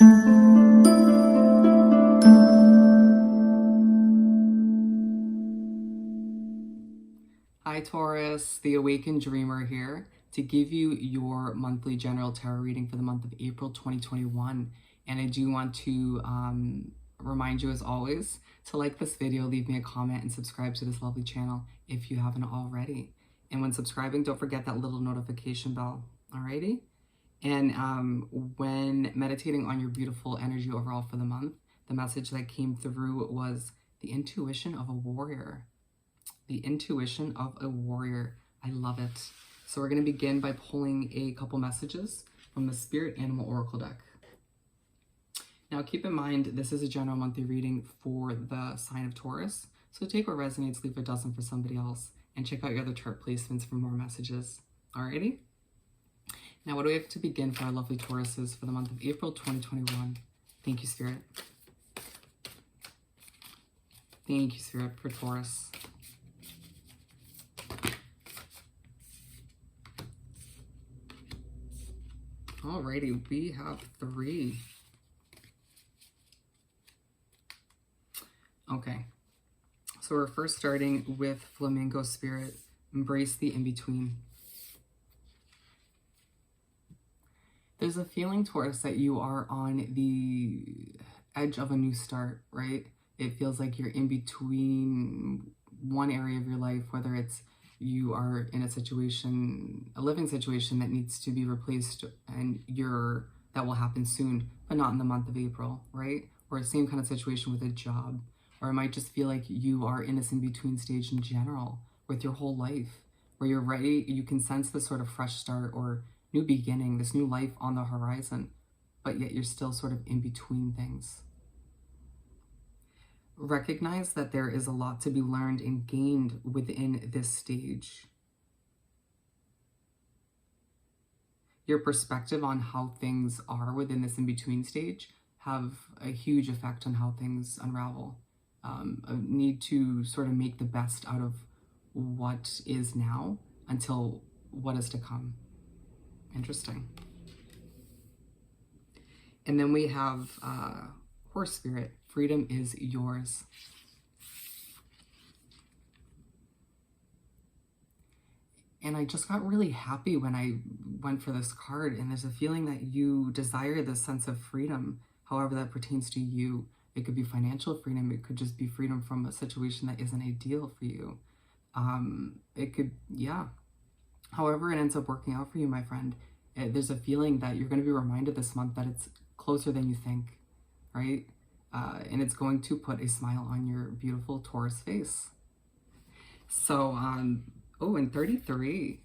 Hi Taurus, the Awakened Dreamer here to give you your monthly general tarot reading for the month of April 2021. And I do want to remind you as always to like this video, leave me a comment, and subscribe to this lovely channel if you haven't already. And when subscribing, don't forget that little notification bell, alrighty? And when meditating on your beautiful energy overall for the month, the message that came through was the intuition of a warrior. The intuition of a warrior. I love it. So we're going to begin by pulling a couple messages from the Spirit Animal Oracle deck. Now keep in mind, this is a general monthly reading for the sign of Taurus. So take what resonates, leave what doesn't for somebody else. And check out your other chart placements for more messages. Alrighty? Now what do we have to begin for our lovely Tauruses for the month of April 2021? Thank you, Spirit. Thank you, Spirit, for Taurus. Alrighty, we have 3. Okay, so we're first starting with Flamingo Spirit. Embrace the in-between. There's a feeling, Taurus, that you are on the edge of a new start, right? It feels like you're in between one area of your life, whether it's you are in a situation, a living situation that needs to be replaced, and that will happen soon, but not in the month of April, right? Or the same kind of situation with a job. Or it might just feel like you are in this in-between stage in general with your whole life, where you're ready, you can sense this sort of fresh start or new beginning, this new life on the horizon, but yet you're still sort of in between things. Recognize that there is a lot to be learned and gained within this stage. Your perspective on how things are within this in-between stage have a huge effect on how things unravel. A need to sort of make the best out of what is now until what is to come. Interesting. And then we have Horse Spirit. Freedom is yours. And I just got really happy when I went for this card, and there's a feeling that you desire this sense of freedom, however that pertains to you. It could be financial freedom. It could just be freedom from a situation that isn't ideal for you. It could, yeah. However it ends up working out for you, my friend, there's a feeling that you're going to be reminded this month that it's closer than you think, right? And it's going to put a smile on your beautiful Taurus face. So, oh, and 33.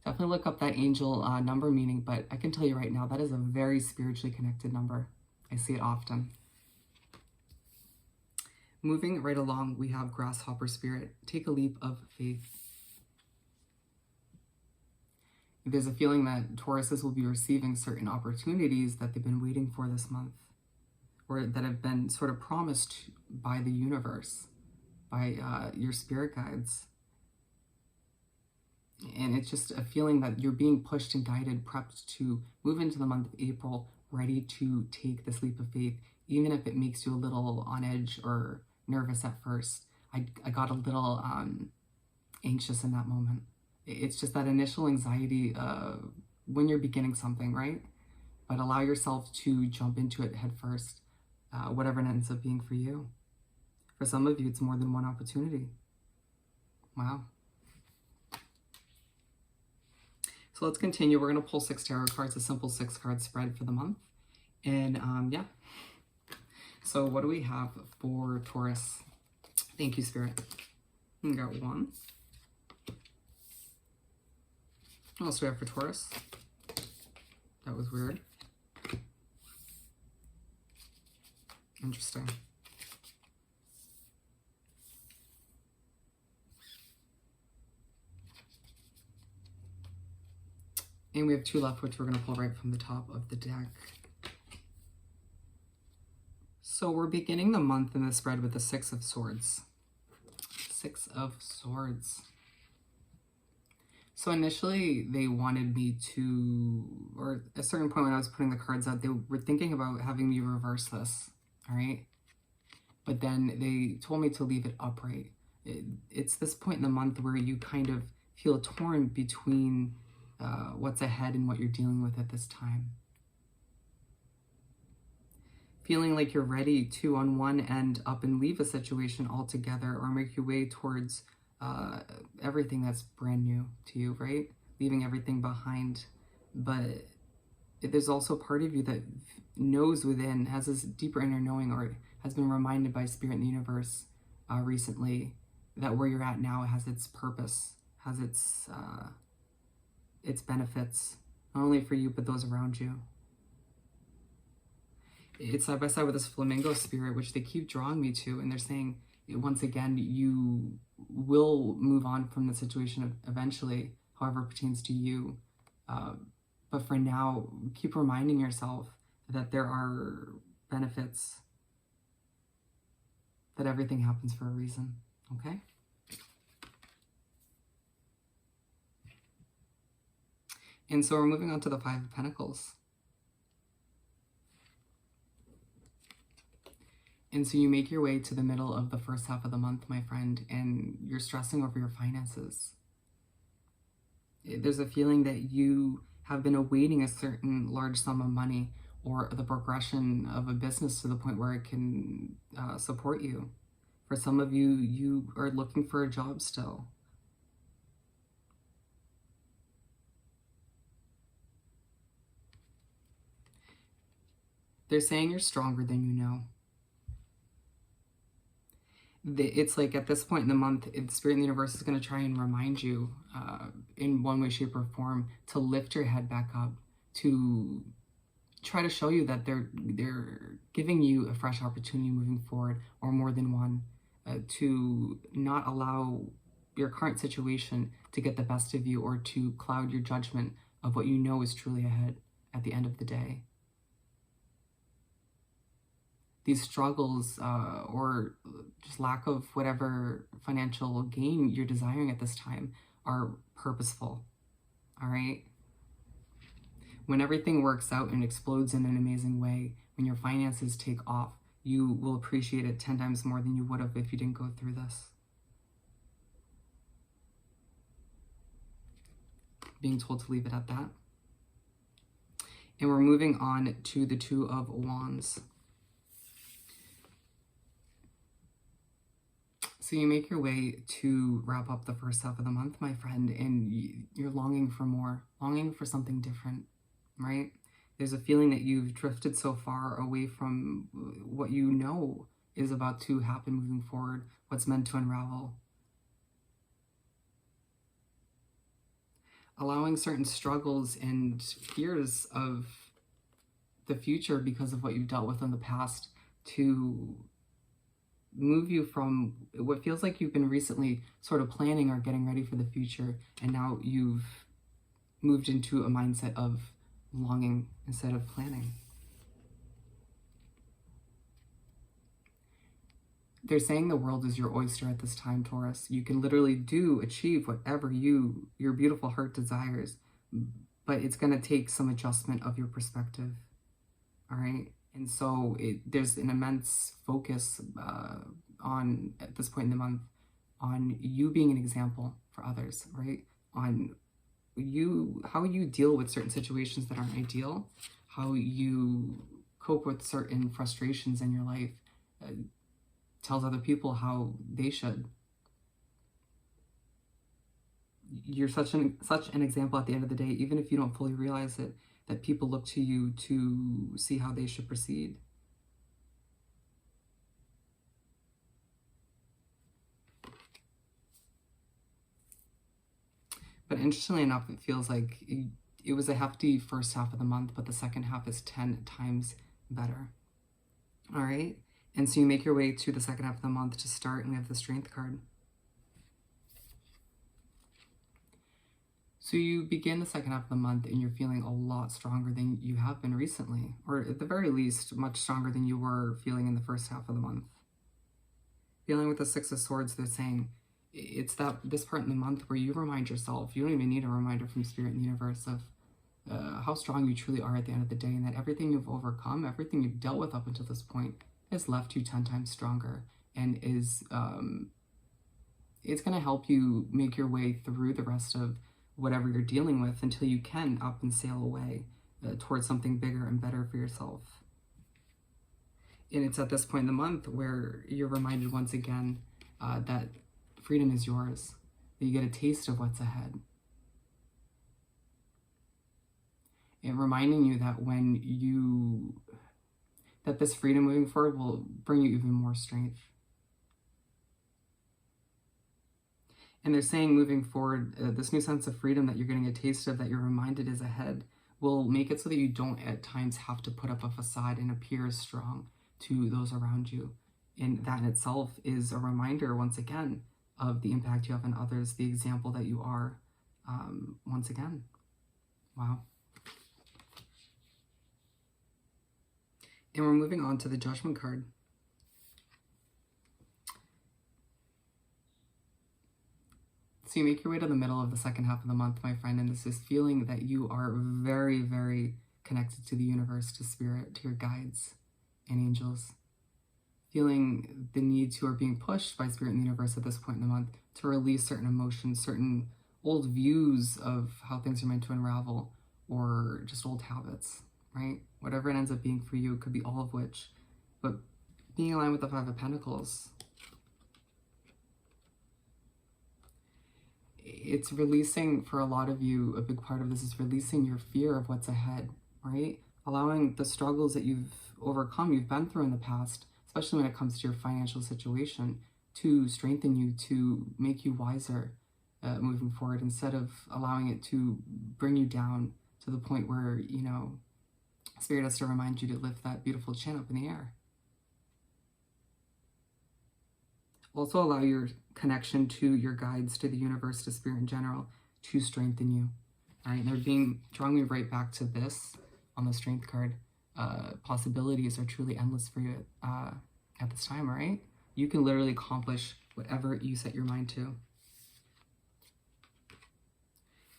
Definitely look up that angel number meaning, but I can tell you right now, that is a very spiritually connected number. I see it often. Moving right along, we have Grasshopper Spirit. Take a leap of faith. There's a feeling that Tauruses will be receiving certain opportunities that they've been waiting for this month, or that have been sort of promised by the universe, by your spirit guides. And it's just a feeling that you're being pushed and guided, prepped to move into the month of April, ready to take this leap of faith, even if it makes you a little on edge or nervous at first. I got a little anxious in that moment. It's just that initial anxiety when you're beginning something, right? But allow yourself to jump into it head first, whatever it ends up being for you. For some of you, it's more than one opportunity. Wow. So let's continue. We're going to pull 6 tarot cards, a simple 6-card spread for the month. And yeah. So what do we have for Taurus? Thank you, Spirit. We got 1. What else do we have for Taurus? That was weird. Interesting. And we have 2 left, which we're going to pull right from the top of the deck. So we're beginning the month in the spread with the 6 of Swords. 6 of Swords. So initially they wanted me to, or at a certain point when I was putting the cards out, they were thinking about having me reverse this, all right? But then they told me to leave it upright. It's this point in the month where you kind of feel torn between what's ahead and what you're dealing with at this time. Feeling like you're ready to, on one end, up and leave a situation altogether or make your way towards everything that's brand new to you, right? Leaving everything behind. But there's also a part of you that knows within, has this deeper inner knowing, or has been reminded by Spirit in the universe recently that where you're at now has its purpose, has its benefits, not only for you, but those around you. It's side by side with this flamingo spirit, which they keep drawing me to, and they're saying, once again, you will move on from the situation eventually, however it pertains to you. But for now, keep reminding yourself that there are benefits, that everything happens for a reason, okay? And so we're moving on to the Five of Pentacles. And so you make your way to the middle of the first half of the month, my friend, and you're stressing over your finances. There's a feeling that you have been awaiting a certain large sum of money or the progression of a business to the point where it can support you. For some of you, you are looking for a job still. They're saying you're stronger than you know. It's like at this point in the month, the Spirit in the universe is going to try and remind you in one way, shape, or form to lift your head back up, to try to show you that they're giving you a fresh opportunity moving forward, or more than one, to not allow your current situation to get the best of you or to cloud your judgment of what you know is truly ahead at the end of the day. These struggles or just lack of whatever financial gain you're desiring at this time are purposeful, all right? When everything works out and explodes in an amazing way, when your finances take off, you will appreciate it 10 times more than you would have if you didn't go through this. Being told to leave it at that. And we're moving on to the Two of Wands. So you make your way to wrap up the first half of the month, my friend, and you're longing for more, longing for something different, right? There's a feeling that you've drifted so far away from what you know is about to happen moving forward, what's meant to unravel. Allowing certain struggles and fears of the future because of what you've dealt with in the past to move you from what feels like you've been recently sort of planning or getting ready for the future, and now you've moved into a mindset of longing instead of planning. They're saying the world is your oyster at this time, Taurus. You can literally achieve whatever your beautiful heart desires, but it's going to take some adjustment of your perspective, all right? And so there's an immense focus on, at this point in the month, on you being an example for others, right? On how you deal with certain situations that aren't ideal, how you cope with certain frustrations in your life, tells other people how they should. You're such an example at the end of the day, even if you don't fully realize it, that people look to you to see how they should proceed. But interestingly enough, it feels like it was a hefty first half of the month, but the second half is 10 times better. All right? And so you make your way to the second half of the month to start, and we have the Strength card. So you begin the second half of the month and you're feeling a lot stronger than you have been recently, or at the very least, much stronger than you were feeling in the first half of the month. Dealing with the Six of Swords, they're saying it's this part in the month where you remind yourself, you don't even need a reminder from Spirit and the universe of how strong you truly are at the end of the day, and that everything you've overcome, everything you've dealt with up until this point has left you 10 times stronger, and is it's going to help you make your way through the rest of whatever you're dealing with until you can up and sail away towards something bigger and better for yourself. And it's at this point in the month where you're reminded once again that freedom is yours, that you get a taste of what's ahead. And reminding you that that this freedom moving forward will bring you even more strength. And they're saying moving forward, this new sense of freedom that you're getting a taste of, that you're reminded is ahead, will make it so that you don't at times have to put up a facade and appear as strong to those around you. And that in itself is a reminder, once again, of the impact you have on others, the example that you are, once again. Wow. And we're moving on to the Judgment card. So you make your way to the middle of the second half of the month, my friend, and this is feeling that you are very, very connected to the universe, to Spirit, to your guides and angels. Feeling the need to, or being pushed by Spirit and the universe at this point in the month to release certain emotions, certain old views of how things are meant to unravel, or just old habits, right? Whatever it ends up being for you, it could be all of which. But being aligned with the Five of Pentacles, it's releasing, for a lot of you, a big part of this is releasing your fear of what's ahead, right? Allowing the struggles that you've overcome, you've been through in the past, especially when it comes to your financial situation, to strengthen you, to make you wiser moving forward, instead of allowing it to bring you down to the point where, you know, Spirit has to remind you to lift that beautiful chin up in the air. Also allow your connection to your guides, to the universe, to Spirit in general, to strengthen you. All right, and they're drawing me right back to this on the Strength card. Possibilities are truly endless for you at this time, all right? You can literally accomplish whatever you set your mind to.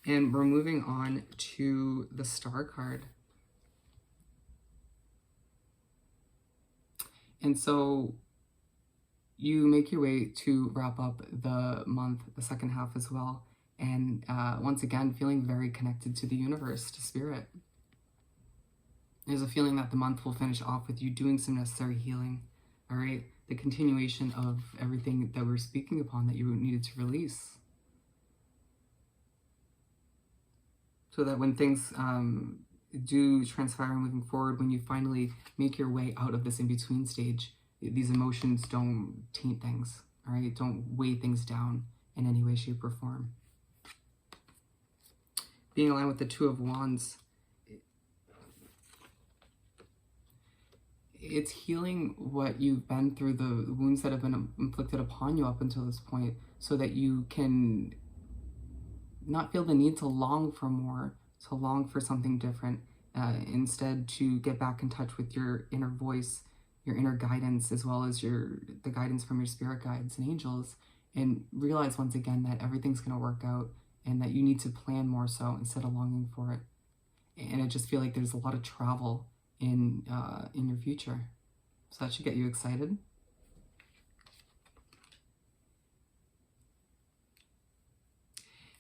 And we're moving on to the Star card. And so you make your way to wrap up the month, the second half as well. And once again, feeling very connected to the universe, to Spirit. There's a feeling that the month will finish off with you doing some necessary healing, all right? The continuation of everything that we're speaking upon that you needed to release. So that when things do transpire moving forward, when you finally make your way out of this in-between stage, these emotions don't taint things, all right? Don't weigh things down in any way, shape, or form. Being aligned with the Two of Wands, it's healing what you've been through, the wounds that have been inflicted upon you up until this point, so that you can not feel the need to long for more, to long for something different, instead to get back in touch with your inner voice, your inner guidance, as well as the guidance from your spirit guides and angels, and realize once again that everything's going to work out, and that you need to plan more so instead of longing for it. And I just feel like there's a lot of travel in your future, so that should get you excited.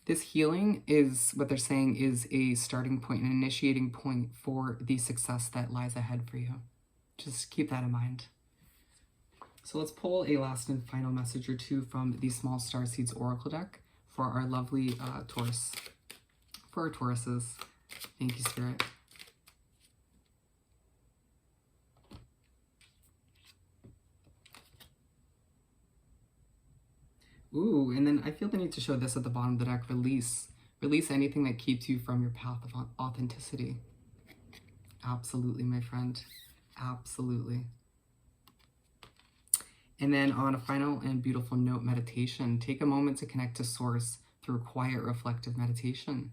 This healing is, what they're saying, is a starting point, an initiating point for the success that lies ahead for you. Just keep that in mind. So let's pull a last and final message or two from the Small Star Seeds Oracle deck for our lovely Taurus. For our Tauruses. Thank you, Spirit. Ooh, and then I feel the need to show this at the bottom of the deck. Release. Release anything that keeps you from your path of authenticity. Absolutely, my friend. Absolutely. And then on a final and beautiful note, meditation. Take a moment to connect to Source through quiet, reflective meditation.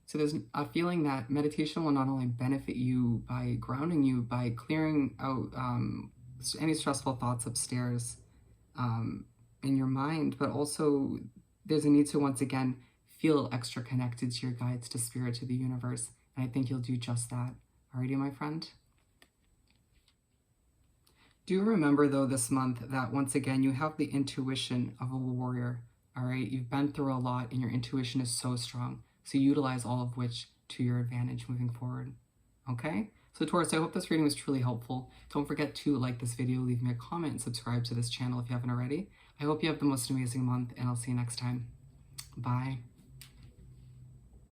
So there's a feeling that meditation will not only benefit you by grounding you, by clearing out any stressful thoughts upstairs, in your mind, but also there's a need to once again feel extra connected to your guides, to spirit, to the universe. And I think you'll do just that. Alrighty, my friend? Do remember, though, this month that once again, you have the intuition of a warrior. All right, you've been through a lot and your intuition is so strong. So utilize all of which to your advantage moving forward. Okay? So Taurus, I hope this reading was truly helpful. Don't forget to like this video, leave me a comment, and subscribe to this channel if you haven't already. I hope you have the most amazing month, and I'll see you next time. Bye.